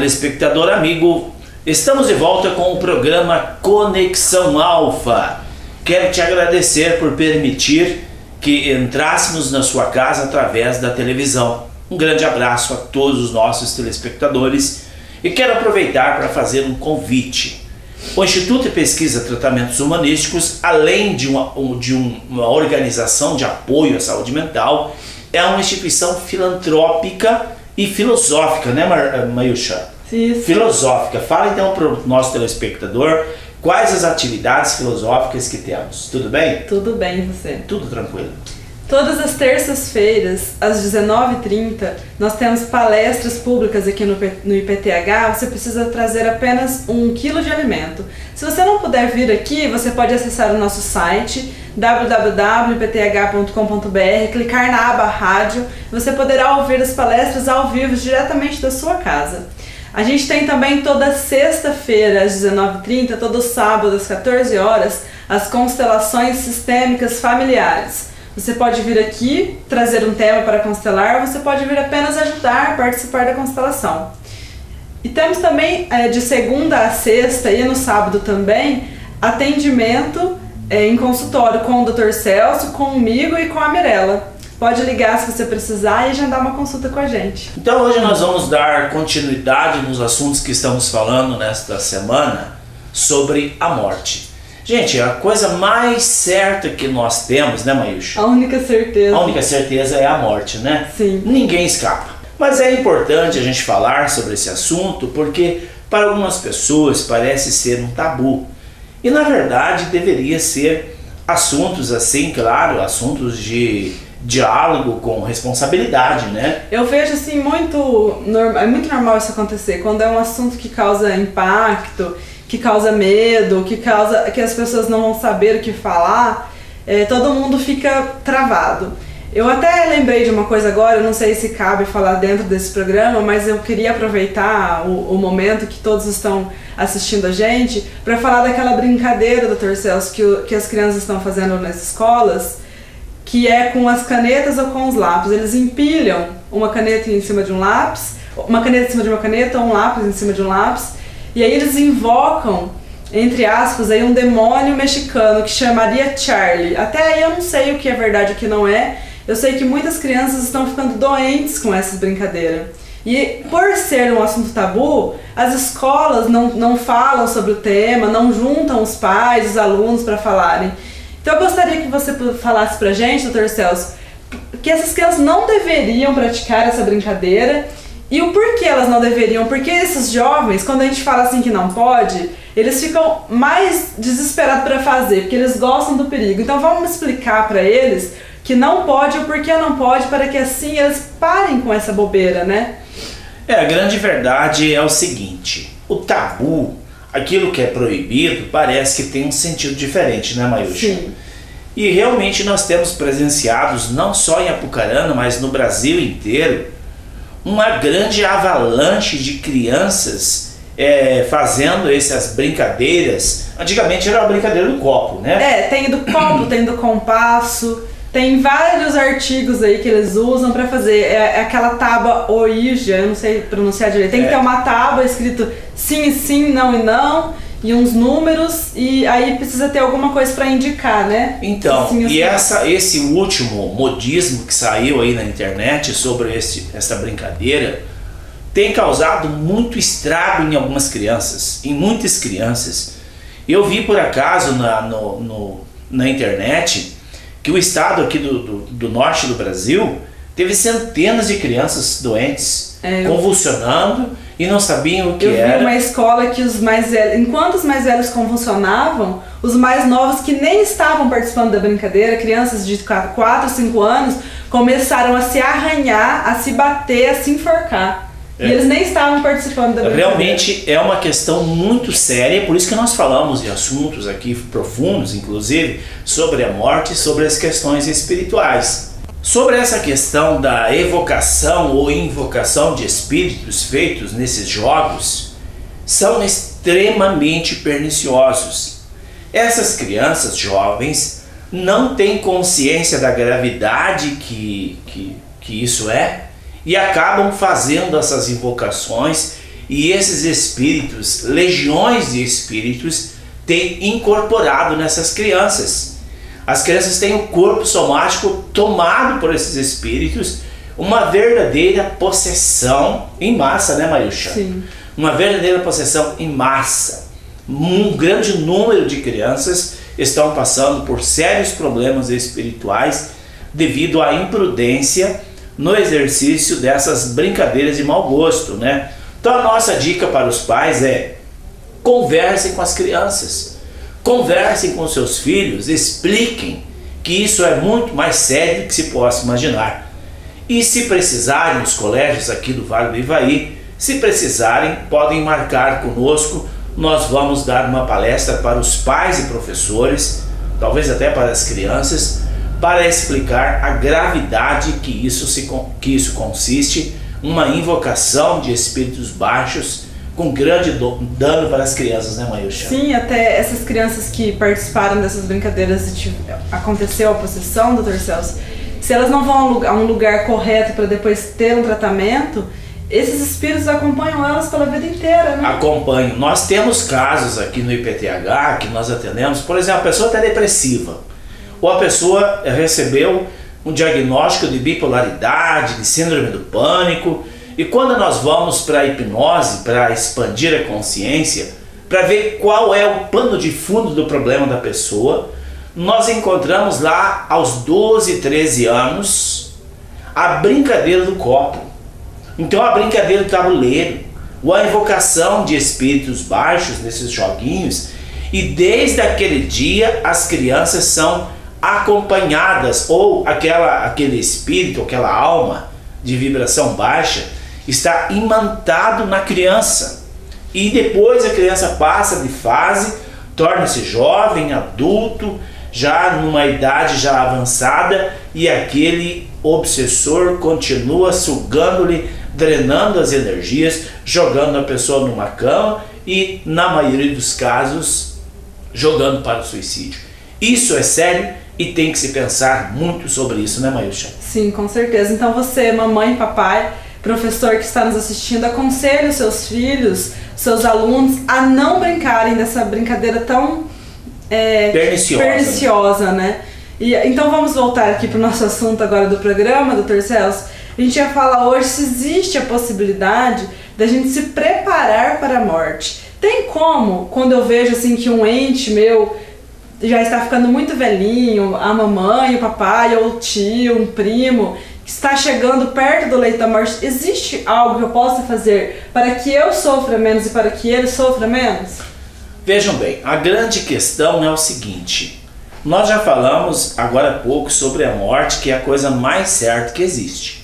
telespectador amigo, estamos de volta com o programa Conexão Alfa. Quero te agradecer por permitir que entrássemos na sua casa através da televisão. Um grande abraço a todos os nossos telespectadores e quero aproveitar para fazer um convite. O Instituto de Pesquisa e Tratamentos Humanísticos, além de uma organização de apoio à saúde mental, é uma instituição filantrópica e filosófica, né, Mayusha? Isso. Filosófica. Fala então para o nosso telespectador quais as atividades filosóficas que temos. Tudo bem? Tudo bem, e você? Tudo tranquilo. Todas as terças-feiras, às 19h30, nós temos palestras públicas aqui no IPTH. Você precisa trazer apenas 1 quilo de alimento. Se você não puder vir aqui, você pode acessar o nosso site www.ipth.com.br, clicar na aba rádio, você poderá ouvir as palestras ao vivo diretamente da sua casa. A gente tem também toda sexta-feira às 19h30, todo sábado às 14 horas, as constelações sistêmicas familiares. Você pode vir aqui trazer um tema para constelar, você pode vir apenas ajudar, participar da constelação. E temos também de segunda a sexta e no sábado também atendimento em consultório com o Dr. Celso, comigo e com a Mirella. Pode ligar se você precisar e agendar uma consulta com a gente. Então hoje nós vamos dar continuidade nos assuntos que estamos falando nesta semana sobre a morte. Gente, a coisa mais certa que nós temos, né, Mayusha? A única certeza. A única certeza é a morte, né? Sim. Ninguém escapa. Mas é importante a gente falar sobre esse assunto porque para algumas pessoas parece ser um tabu. E na verdade deveria ser assuntos assim, claro, assuntos de diálogo com responsabilidade, né? Eu vejo assim é muito normal isso acontecer, quando é um assunto que causa impacto, que causa medo, que as pessoas não vão saber o que falar, todo mundo fica travado. Eu até lembrei de uma coisa agora, eu não sei se cabe falar dentro desse programa, mas eu queria aproveitar o momento que todos estão assistindo a gente para falar daquela brincadeira, Dr. Celso, que as crianças estão fazendo nas escolas, que é com as canetas ou com os lápis. Eles empilham uma caneta em cima de um lápis, uma caneta em cima de uma caneta, ou um lápis em cima de um lápis, e aí eles invocam, entre aspas, aí um demônio mexicano que chamaria Charlie. Até aí eu não sei o que é verdade e o que não é. Eu sei que muitas crianças estão ficando doentes com essas brincadeiras. E por ser um assunto tabu, as escolas não falam sobre o tema, não juntam os pais, os alunos para falarem. Então eu gostaria que você falasse pra gente, Dr. Celso, que essas crianças não deveriam praticar essa brincadeira e o porquê elas não deveriam. Porque esses jovens, quando a gente fala assim que não pode, eles ficam mais desesperados para fazer, porque eles gostam do perigo. Então vamos explicar para eles que não pode e o porquê não pode, para que assim eles parem com essa bobeira, né? A grande verdade é o seguinte, o tabu, aquilo que é proibido, parece que tem um sentido diferente, né, Mayusha? Sim. E realmente nós temos presenciados, não só em Apucarana, mas no Brasil inteiro, uma grande avalanche de crianças fazendo essas brincadeiras. Antigamente era a brincadeira do copo, né? Tem do copo, tem do compasso, tem vários artigos aí que eles usam para fazer. É aquela tábua Ouija, eu não sei pronunciar direito. Tem que ter uma tábua escrito sim e sim, não e não, e uns números, e aí precisa ter alguma coisa para indicar, né? Então, sim, e esse último modismo que saiu aí na internet sobre essa brincadeira tem causado muito estrago em algumas crianças, em muitas crianças. Eu vi por acaso na internet que o estado aqui do norte do Brasil teve centenas de crianças doentes, convulsionando e não sabiam o que era. Eu vi uma escola que os mais velhos, enquanto os mais velhos convulsionavam, os mais novos que nem estavam participando da brincadeira, crianças de 4, 5 anos, começaram a se arranhar, a se bater, a se enforcar. E eles nem estavam participando da brincadeira. Realmente é uma questão muito séria, por isso que nós falamos de assuntos aqui profundos, inclusive, sobre a morte e sobre as questões espirituais. Sobre essa questão da evocação ou invocação de espíritos feitos nesses jogos, são extremamente perniciosos. Essas crianças jovens não têm consciência da gravidade que isso é, e acabam fazendo essas invocações e esses espíritos, legiões de espíritos, têm incorporado nessas crianças. As crianças têm o corpo somático tomado por esses espíritos, uma verdadeira possessão em massa, né, Marilcha? Sim. Uma verdadeira possessão em massa. Um grande número de crianças estão passando por sérios problemas espirituais devido à imprudência no exercício dessas brincadeiras de mau gosto, né? Então a nossa dica para os pais é: conversem com as crianças, conversem com seus filhos, expliquem que isso é muito mais sério do que se possa imaginar. E se precisarem, os colégios aqui do Vale do Ivaí, se precisarem, podem marcar conosco. Nós vamos dar uma palestra para os pais e professores, talvez até para as crianças, para explicar a gravidade que isso consiste, uma invocação de espíritos baixos com grande dano para as crianças, né, Marilcha? Sim, até essas crianças que participaram dessas brincadeiras e aconteceu a possessão, Dr. Celso, se elas não vão a um lugar correto para depois ter um tratamento, esses espíritos acompanham elas pela vida inteira, né? Acompanham. Nós temos casos aqui no IPTH que nós atendemos, por exemplo, a pessoa está depressiva, ou a pessoa recebeu um diagnóstico de bipolaridade, de síndrome do pânico, e quando nós vamos para a hipnose, para expandir a consciência, para ver qual é o pano de fundo do problema da pessoa, nós encontramos lá aos 12, 13 anos a brincadeira do copo. Então a brincadeira do tabuleiro, ou a invocação de espíritos baixos nesses joguinhos, e desde aquele dia as crianças são acompanhadas, ou aquele espírito, aquela alma de vibração baixa está imantado na criança, e depois a criança passa de fase, torna-se jovem, adulto, já numa idade já avançada, e aquele obsessor continua sugando-lhe, drenando as energias, jogando a pessoa numa cama e, na maioria dos casos, jogando para o suicídio. Isso é sério e tem que se pensar muito sobre isso, né, Marilcha? Sim, com certeza. Então você, mamãe, papai, professor que está nos assistindo, aconselhe os seus filhos, seus alunos a não brincarem dessa brincadeira tão perniciosa, né? E, então vamos voltar aqui para o nosso assunto agora do programa, Dr. Celso. A gente ia falar hoje se existe a possibilidade da gente se preparar para a morte. Tem como, quando eu vejo assim que um ente meu já está ficando muito velhinho, a mamãe, o papai, ou o tio, um primo, que está chegando perto do leito da morte, existe algo que eu possa fazer para que eu sofra menos e para que ele sofra menos? Vejam bem, a grande questão é o seguinte: nós já falamos agora há pouco sobre a morte, que é a coisa mais certa que existe.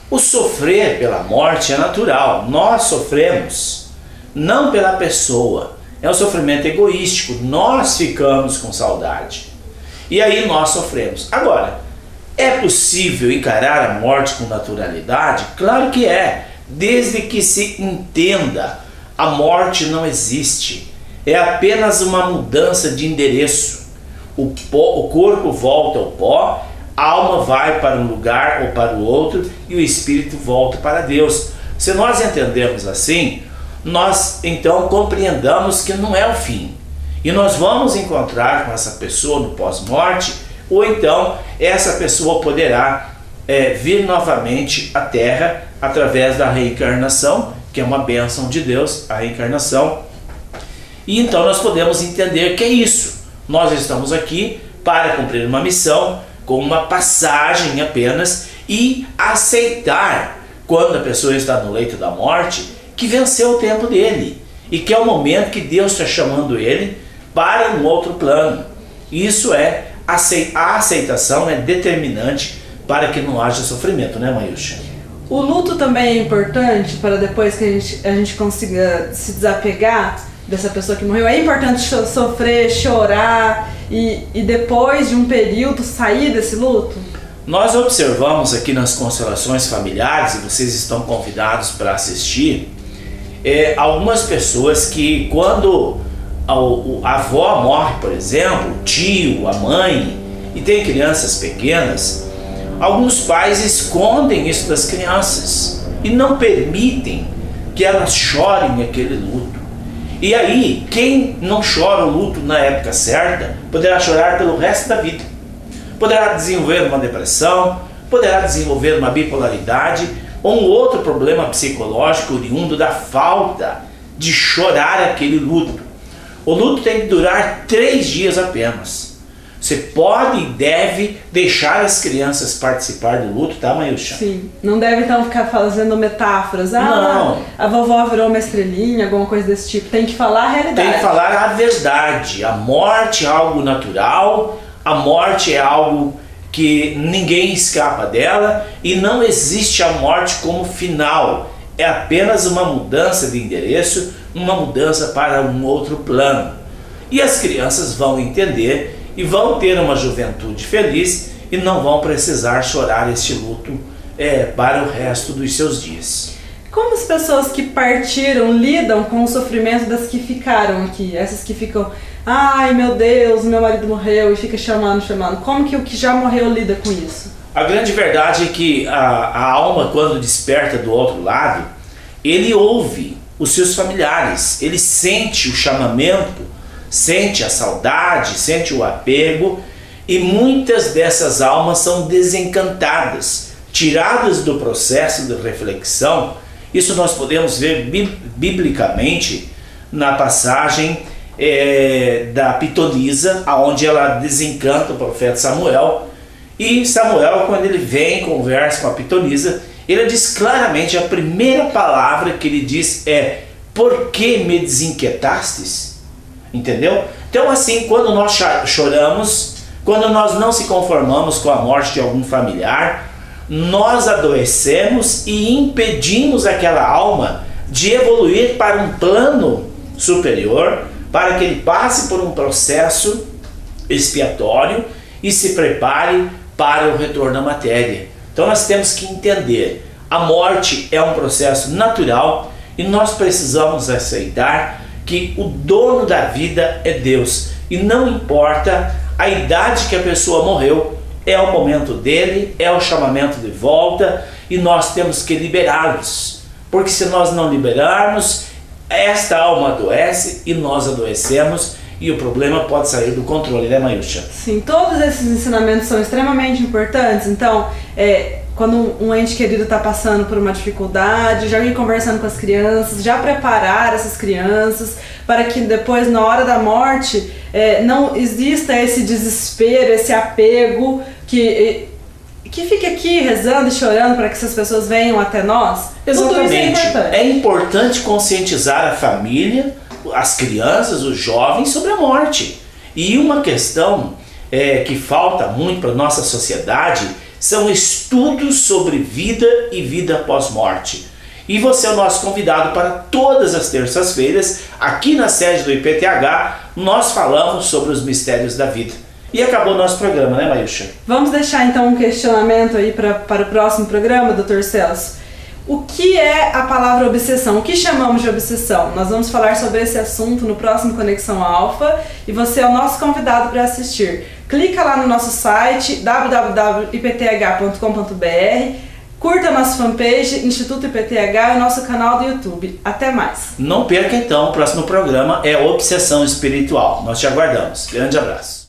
O sofrer pela morte é natural, nós sofremos, não pela pessoa, é um sofrimento egoístico, nós ficamos com saudade, e aí nós sofremos. Agora, é possível encarar a morte com naturalidade? Claro que é, desde que se entenda, a morte não existe, é apenas uma mudança de endereço. O corpo volta ao pó, a alma vai para um lugar ou para o outro e o espírito volta para Deus. Se nós entendermos assim, nós então compreendamos que não é o fim. E nós vamos encontrar com essa pessoa no pós-morte, ou então essa pessoa poderá vir novamente à Terra através da reencarnação, que é uma bênção de Deus, a reencarnação. E então nós podemos entender que é isso. Nós estamos aqui para cumprir uma missão, com uma passagem apenas, e aceitar, quando a pessoa está no leito da morte, que venceu o tempo dele, e que é o momento que Deus está chamando ele para um outro plano. Isso é, a aceitação é determinante para que não haja sofrimento, né, Marilcha? O luto também é importante para depois que a gente consiga se desapegar dessa pessoa que morreu. É importante sofrer, chorar e depois de um período sair desse luto? Nós observamos aqui nas constelações familiares, e vocês estão convidados para assistir, algumas pessoas que quando a avó morre, por exemplo, o tio, a mãe, e tem crianças pequenas, alguns pais escondem isso das crianças e não permitem que elas chorem aquele luto. E aí, quem não chora o luto na época certa, poderá chorar pelo resto da vida. Poderá desenvolver uma depressão, poderá desenvolver uma bipolaridade ou um outro problema psicológico oriundo da falta de chorar aquele luto. O luto tem que durar 3 dias apenas. Você pode e deve deixar as crianças participar do luto, tá, Maílson? Sim, não deve então ficar fazendo metáforas. Não. A vovó virou uma estrelinha, alguma coisa desse tipo. Tem que falar a realidade. Tem que falar a verdade. A morte é algo natural, a morte é algo que ninguém escapa dela e não existe a morte como final. É apenas uma mudança de endereço, uma mudança para um outro plano. E as crianças vão entender e vão ter uma juventude feliz e não vão precisar chorar este luto para o resto dos seus dias. Como as pessoas que partiram lidam com o sofrimento das que ficaram aqui? Essas que ficam, ai meu Deus, meu marido morreu, e fica chamando. Como que o que já morreu lida com isso? A grande verdade é que a alma, quando desperta do outro lado, ele ouve os seus familiares, ele sente o chamamento, sente a saudade, sente o apego, e muitas dessas almas são desencantadas, tiradas do processo de reflexão. Isso nós podemos ver biblicamente na passagem da pitonisa, onde ela desencanta o profeta Samuel. E Samuel, quando ele vem e conversa com a pitonisa, ele diz claramente, a primeira palavra que ele diz é: por que me desinquietastes? Entendeu? Então assim, quando nós choramos, quando nós não se conformamos com a morte de algum familiar, nós adoecemos e impedimos aquela alma de evoluir para um plano superior, para que ele passe por um processo expiatório e se prepare para o retorno à matéria. Então nós temos que entender, a morte é um processo natural e nós precisamos aceitar que o dono da vida é Deus, e não importa a idade que a pessoa morreu, é o momento dele, é o chamamento de volta, e nós temos que liberá-los, porque se nós não liberarmos, esta alma adoece e nós adoecemos, e o problema pode sair do controle, né, Maílson? Sim, todos esses ensinamentos são extremamente importantes. Então, quando um ente querido está passando por uma dificuldade, já ir conversando com as crianças, já preparar essas crianças para que depois, na hora da morte, não exista esse desespero, esse apego, que fique aqui rezando e chorando para que essas pessoas venham até nós. Exatamente. Tudo isso é importante. É importante conscientizar a família, as crianças, os jovens sobre a morte. E uma questão que falta muito para a nossa sociedade são estudos sobre vida e vida pós-morte. E você é o nosso convidado para todas as terças-feiras, aqui na sede do IPTH, nós falamos sobre os mistérios da vida. E acabou o nosso programa, né, Maílson? Vamos deixar então um questionamento aí para o próximo programa, Dr. Celso. O que é a palavra obsessão? O que chamamos de obsessão? Nós vamos falar sobre esse assunto no próximo Conexão Alfa e você é o nosso convidado para assistir. Clica lá no nosso site www.ipth.com.br, curta a nossa fanpage Instituto IPTH e o nosso canal do YouTube. Até mais! Não perca então, o próximo programa é Obsessão Espiritual. Nós te aguardamos. Grande abraço.